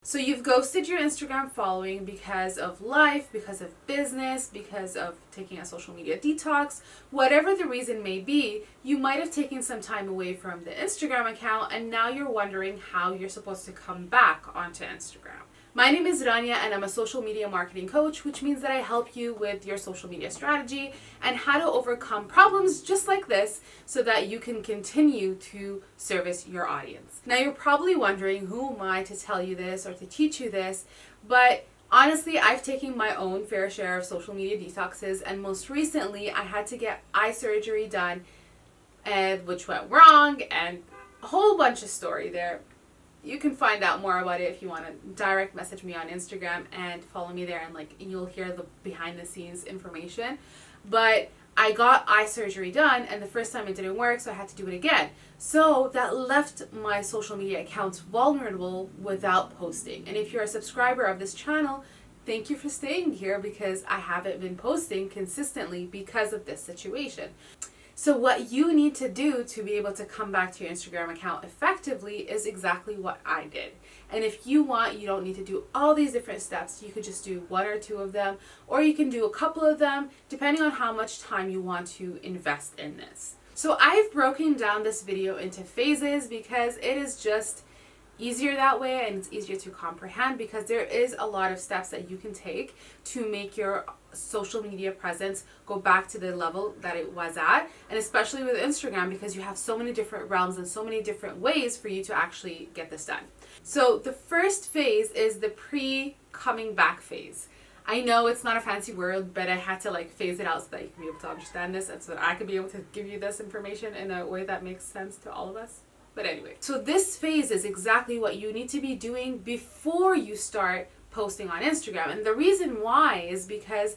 So you've ghosted your Instagram following because of life, because of business, because of taking a social media detox, whatever the reason may be. You might have taken some time away from the Instagram account and now you're wondering how you're supposed to come back onto Instagram. My name is Rania and I'm a social media marketing coach, which means that I help you with your social media strategy and how to overcome problems just like this so that you can continue to service your audience. Now you're probably wondering, who am I to tell you this or to teach you this? But honestly, I've taken my own fair share of social media detoxes, and most recently I had to get eye surgery done, and which went wrong, and a whole bunch of story there. You can find out more about it if you want to direct message me on Instagram and follow me there, and you'll hear the behind the scenes information. But I got eye surgery done and the first time it didn't work, so I had to do it again. So that left my social media accounts vulnerable without posting. And if you're a subscriber of this channel, thank you for staying here, because I haven't been posting consistently because of this situation. So what you need to do to be able to come back to your Instagram account effectively is exactly what I did. And if you want, you don't need to do all these different steps. You could just do one or two of them, or you can do a couple of them, depending on how much time you want to invest in this. So I've broken down this video into phases because it is just easier that way, and it's easier to comprehend because there is a lot of steps that you can take to make your social media presence go back to the level that it was at, and especially with Instagram, because you have so many different realms and so many different ways for you to actually get this done. So the first phase is the pre-coming back phase. I know it's not a fancy word, but I had to phase it out so that you can be able to understand this, and so that I could be able to give you this information in a way that makes sense to all of us. But anyway, so this phase is exactly what you need to be doing before you start posting on Instagram. And the reason why is because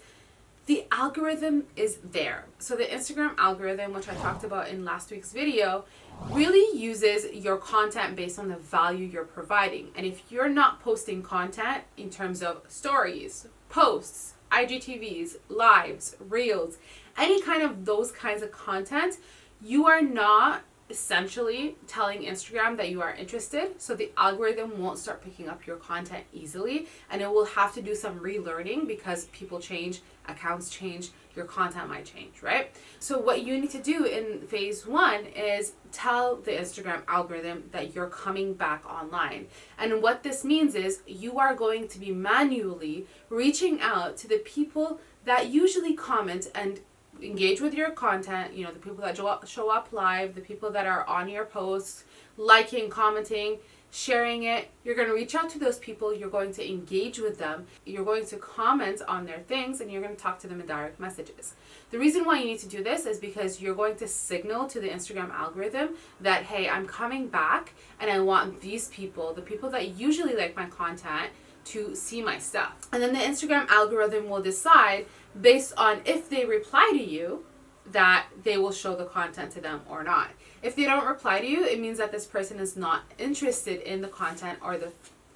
the algorithm is there. So the Instagram algorithm, which I talked about in last week's video, really uses your content based on the value you're providing. And if you're not posting content in terms of stories, posts, IGTVs, lives, reels, any kind of those kinds of content, you are not essentially telling Instagram that you are interested, so the algorithm won't start picking up your content easily, and it will have to do some relearning because people change, accounts change, your content might change, right? So what you need to do in phase one is tell the Instagram algorithm that you're coming back online. And what this means is you are going to be manually reaching out to the people that usually comment and engage with your content, the people that show up live, the people that are on your posts, liking, commenting, sharing it. You're going to reach out to those people, you're going to engage with them, you're going to comment on their things, and you're going to talk to them in direct messages. The reason why you need to do this is because you're going to signal to the Instagram algorithm that, hey, I'm coming back and I want these people, the people that usually like my content, to see my stuff. And then the Instagram algorithm will decide, based on if they reply to you, that they will show the content to them or not. If they don't reply to you, it means that this person is not interested in the content or the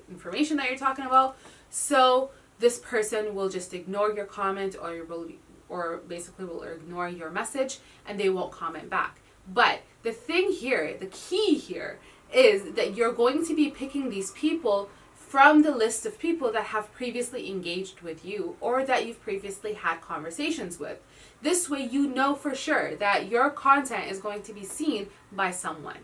information that you're talking about. So this person will just ignore your comment, or basically will ignore your message, and they won't comment back. But the thing here, the key here, is that you're going to be picking these people from the list of people that have previously engaged with you or that you've previously had conversations with. This way you know for sure that your content is going to be seen by someone.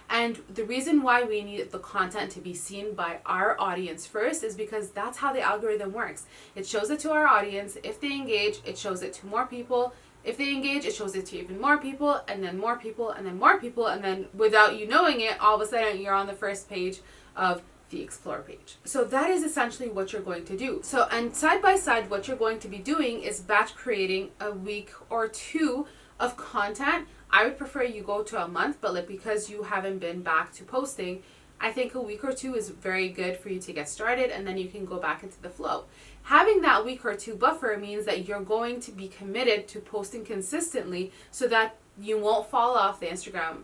And the reason why we need the content to be seen by our audience first is because that's how the algorithm works. It shows it to our audience. If they engage, it shows it to more people. If they engage, it shows it to even more people, and then more people, and then more people, and then without you knowing it, all of a sudden you're on the first page of the Explore page. So that is essentially what you're going to do. So, and side by side, what you're going to be doing is batch creating a week or two of content. I would prefer you go to a month, but because you haven't been back to posting, I think a week or two is very good for you to get started, and then you can go back into the flow. Having that week or two buffer means that you're going to be committed to posting consistently so that you won't fall off the Instagram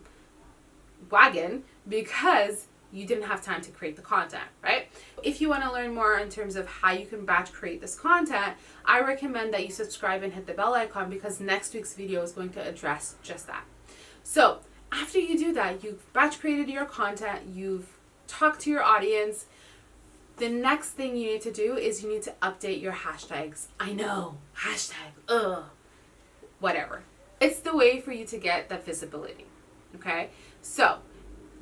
wagon because you didn't have time to create the content, right? If you want to learn more in terms of how you can batch create this content, I recommend that you subscribe and hit the bell icon, because next week's video is going to address just that. So after you do that, you've batch created your content, you've talked to your audience, The next thing you need to do is you need to update your hashtags. I know, whatever. It's the way for you to get that visibility, okay? So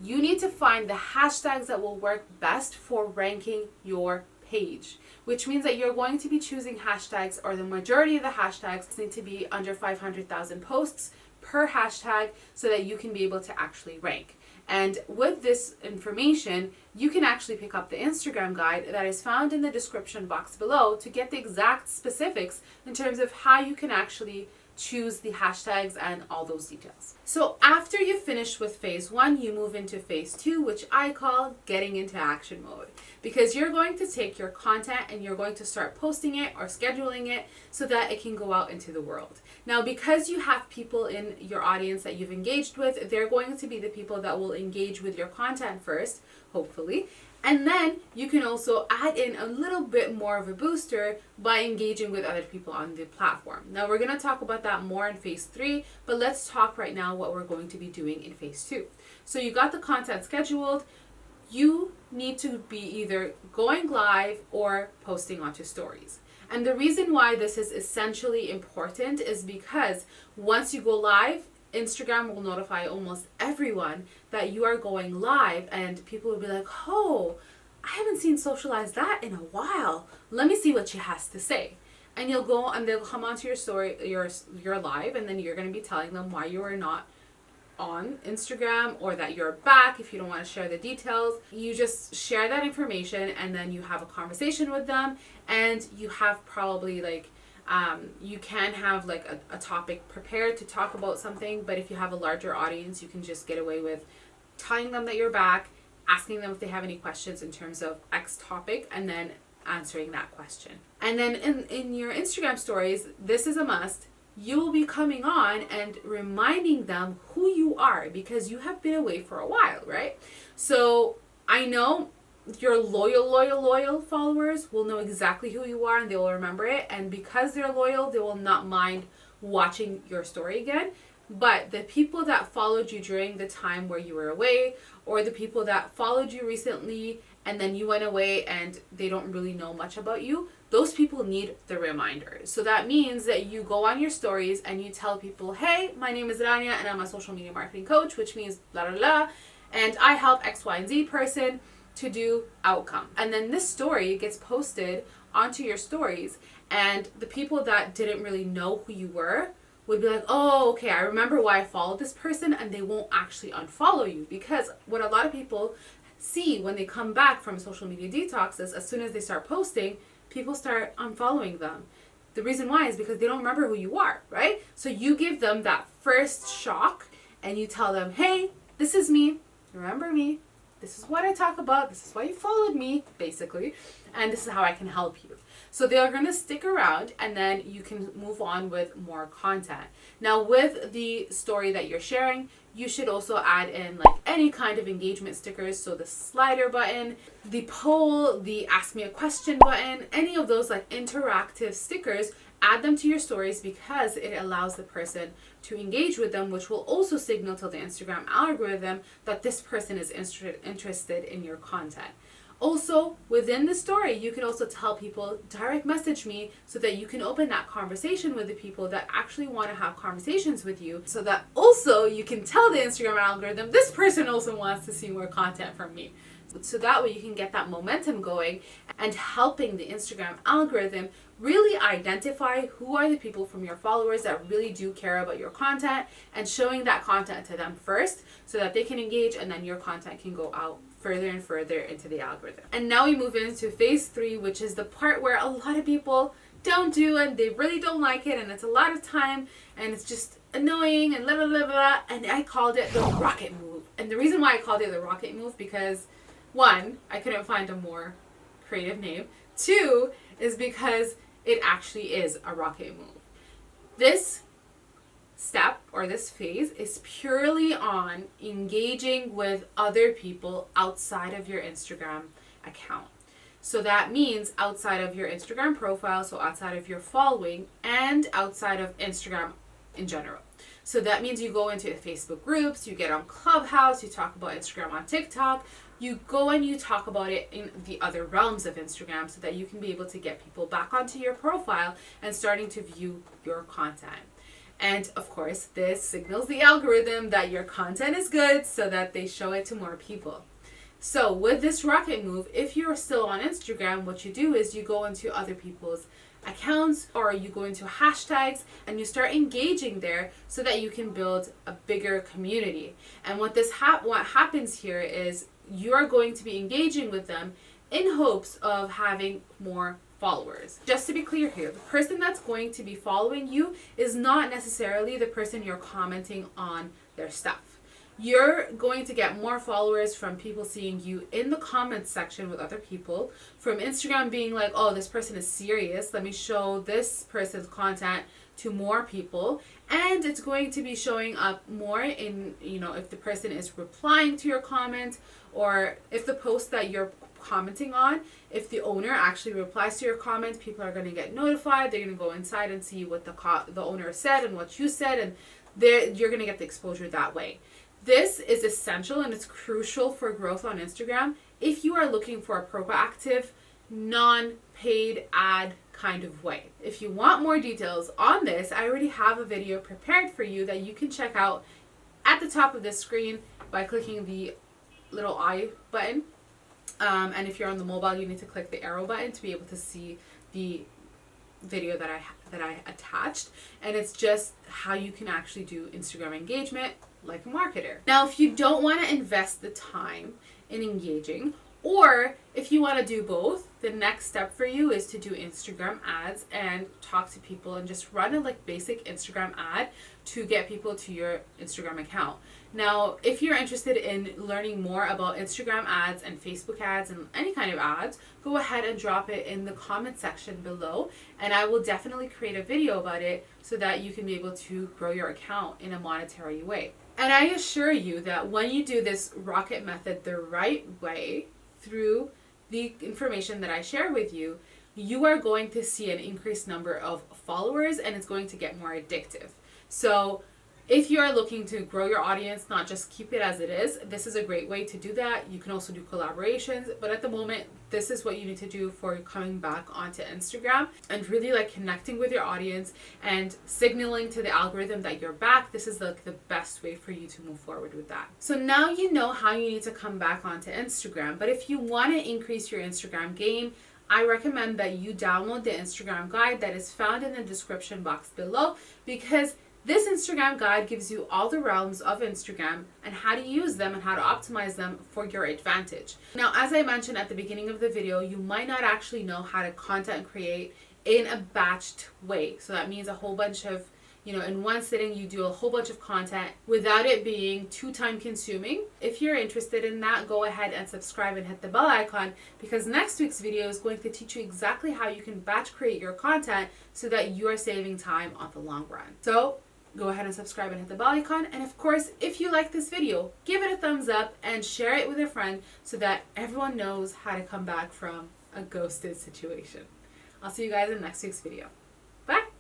you need to find the hashtags that will work best for ranking your page, which means that you're going to be choosing hashtags, or the majority of the hashtags need to be under 500,000 posts per hashtag so that you can be able to actually rank. And with this information, you can actually pick up the Instagram guide that is found in the description box below to get the exact specifics in terms of how you can actually choose the hashtags and all those details. So after you finish with phase 1, you move into phase 2, which I call getting into action mode, because you're going to take your content and you're going to start posting it or scheduling it so that it can go out into the world. Now, because you have people in your audience that you've engaged with, they're going to be the people that will engage with your content first, hopefully. And then you can also add in a little bit more of a booster by engaging with other people on the platform. Now, we're going to talk about that more in phase 3, but let's talk right now what we're going to be doing in phase 2. So you got the content scheduled. You need to be either going live or posting onto stories. And the reason why this is essentially important is because once you go live, Instagram will notify almost everyone that you are going live, and people will be like, oh, I haven't seen Socialize that in a while. Let me see what she has to say. And you'll go and they'll come onto your story, your live, and then you're going to be telling them why you are not on Instagram, or that you're back if you don't want to share the details. You just share that information, and then you have a conversation with them, and you have probably you can have a topic prepared to talk about something, but if you have a larger audience, you can just get away with telling them that you're back, asking them if they have any questions in terms of X topic, and then answering that question. And then in your Instagram stories, this is a must. You will be coming on and reminding them who you are, because you have been away for a while, right? So I know your loyal followers will know exactly who you are, and they will remember it. And because they're loyal, they will not mind watching your story again. But the people that followed you during the time where you were away, or the people that followed you recently and then you went away and they don't really know much about you, those people need the reminders. So that means that you go on your stories and you tell people, hey, my name is Rania and I'm a social media marketing coach, which means blah, blah, blah, and I help X, Y, and Z person to do outcome. And then this story gets posted onto your stories, and the people that didn't really know who you were would be like, oh, okay, I remember why I followed this person, and they won't actually unfollow you. Because what a lot of people see when they come back from social media detox is, as soon as they start posting, people start unfollowing them. The reason why is because they don't remember who you are, right? So you give them that first shock and you tell them, hey, this is me, remember me, this is what I talk about, this is why you followed me, basically, and this is how I can help you. So they are going to stick around, and then you can move on with more content. Now, with the story that you're sharing, you should also add in any kind of engagement stickers. So the slider button, the poll, the ask me a question button, any of those interactive stickers, add them to your stories, because it allows the person to engage with them, which will also signal to the Instagram algorithm that this person is interested in your content. Also, within the story, you can also tell people, direct message me, so that you can open that conversation with the people that actually want to have conversations with you, so that also you can tell the Instagram algorithm, this person also wants to see more content from me. So that way you can get that momentum going and helping the Instagram algorithm really identify who are the people from your followers that really do care about your content, and showing that content to them first so that they can engage, and then your content can go out further and further into the algorithm. And now we move into phase 3, which is the part where a lot of people don't do, and they really don't like it, and it's a lot of time, and it's just annoying, and blah, blah, blah, blah. And I called it the rocket move. And the reason why I called it the rocket move, because 1, I couldn't find a more creative name. 2 is because it actually is a rocket move. This step, or this phase, is purely on engaging with other people outside of your Instagram account. So that means outside of your Instagram profile, so outside of your following, and outside of Instagram in general. So that means you go into Facebook groups, you get on Clubhouse, you talk about Instagram on TikTok, you go and you talk about it in the other realms of Instagram so that you can be able to get people back onto your profile and starting to view your content. And of course, this signals the algorithm that your content is good so that they show it to more people. So with this rocket move, if you're still on Instagram, what you do is you go into other people's accounts or you go into hashtags and you start engaging there so that you can build a bigger community. And what happens here is you are going to be engaging with them in hopes of having more followers. Just to be clear here, the person that's going to be following you is not necessarily the person you're commenting on their stuff. You're going to get more followers from people seeing you in the comments section with other people, from Instagram being like, oh, this person is serious, let me show this person's content to more people, and it's going to be showing up more in, if the person is replying to your comment, or if the post that you're commenting on, if the owner actually replies to your comment, people are going to get notified. They're going to go inside and see what the owner said and what you said, and you're going to get the exposure that way. This is essential and it's crucial for growth on Instagram if you are looking for a proactive, non-paid ad kind of way. If you want more details on this, I already have a video prepared for you that you can check out at the top of the screen by clicking the little I button. And if you're on the mobile, you need to click the arrow button to be able to see the video that I attached. And it's just how you can actually do Instagram engagement like a marketer. Now, if you don't want to invest the time in engaging, or if you want to do both, the next step for you is to do Instagram ads and talk to people and just run a basic Instagram ad to get people to your Instagram account. Now, if you're interested in learning more about Instagram ads and Facebook ads and any kind of ads, go ahead and drop it in the comment section below, and I will definitely create a video about it so that you can be able to grow your account in a monetary way. And I assure you that when you do this rocket method the right way, through the information that I share with you, you are going to see an increased number of followers and it's going to get more addictive. So if you are looking to grow your audience, not just keep it as it is, this is a great way to do that. You can also do collaborations, but at the moment, this is what you need to do for coming back onto Instagram and really connecting with your audience and signaling to the algorithm that you're back. This is the best way for you to move forward with that. So now you know how you need to come back onto Instagram, but if you want to increase your Instagram game, I recommend that you download the Instagram guide that is found in the description box below, because this Instagram guide gives you all the realms of Instagram and how to use them and how to optimize them for your advantage. Now, as I mentioned at the beginning of the video, you might not actually know how to content create in a batched way. So that means a whole bunch of, in one sitting, you do a whole bunch of content without it being too time consuming. If you're interested in that, go ahead and subscribe and hit the bell icon, because next week's video is going to teach you exactly how you can batch create your content so that you are saving time on the long run. So go ahead and subscribe and hit the bell icon. And of course, if you like this video, give it a thumbs up and share it with a friend so that everyone knows how to come back from a ghosted situation. I'll see you guys in next week's video. Bye.